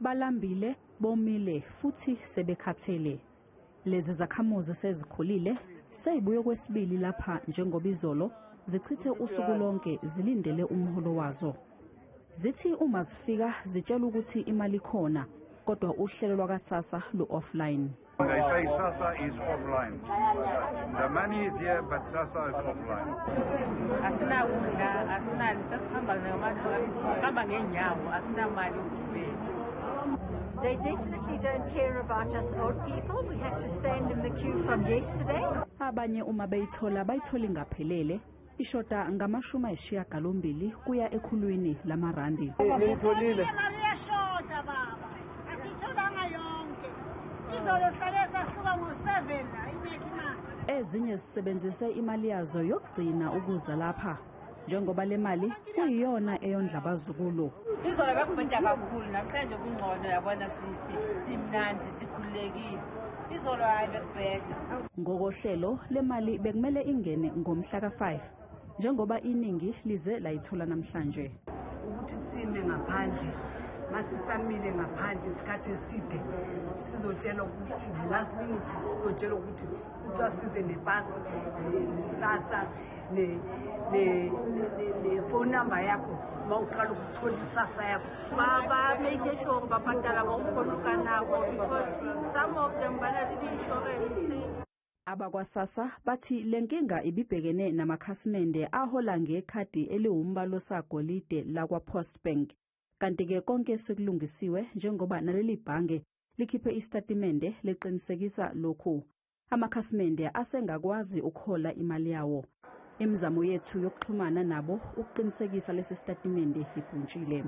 balambile, bomile futhi sebekhathele. Lezi zakhamuzi sezikhulile seyibuye kwesibili lapha njengoba izolo zichithe usuku lonke zilindele umholo wazo. Zithi uma zifika zitshela ukuthi imali khona kodwa uhlelo lwaka-SASSA lu-offline. They say SASSA is offline. The money is here, but SASSA is offline. They definitely don't care about us old people. We had to stand in the queue from yesterday. Abanye uma bayithola ngaphelele ishota ngama-80 kuya ekhulwini lamarandi. Ezinye zisebenzise imali yazo yokugcina ukuza lapha njengoba le mali kuyiyona eyondla abazukulu. Izolo bekubheda kakhulu namhlanje kungcono yabona simnandi sikhululekile. Izolo hayi bekubheda. Ngokohlelo le mali bekumele ingene ngomhla ka-5 njengoba iningi lize layithola namhlanje. Ukuthi sime ngaphandle masisamile ngaphandle isikhathi eside sizotshela ukuthi last minute sizotshela ukuthi usize nepasi SASSA ne phone number yakho mawuqala ukuthola iSASSA yakho Baba make sure babhatala ngokukhuluka nabo because some of them banale insurance. Abakwa-SASSA bathi lenkinga ibibhekene namakhasimende ahola ngekhadi eliwumbalo sagolide lakwa Post Bank. Kanti-ke konke sekulungisiwe njengoba naleli bhange likhiphe istatimende leqinisekisa lokhu. Amakhasimende asengakwazi ukhola imali yawo. Imizamo yethu yokuxhumana nabo ukuqinisekisa lesi statimende ipuntshile.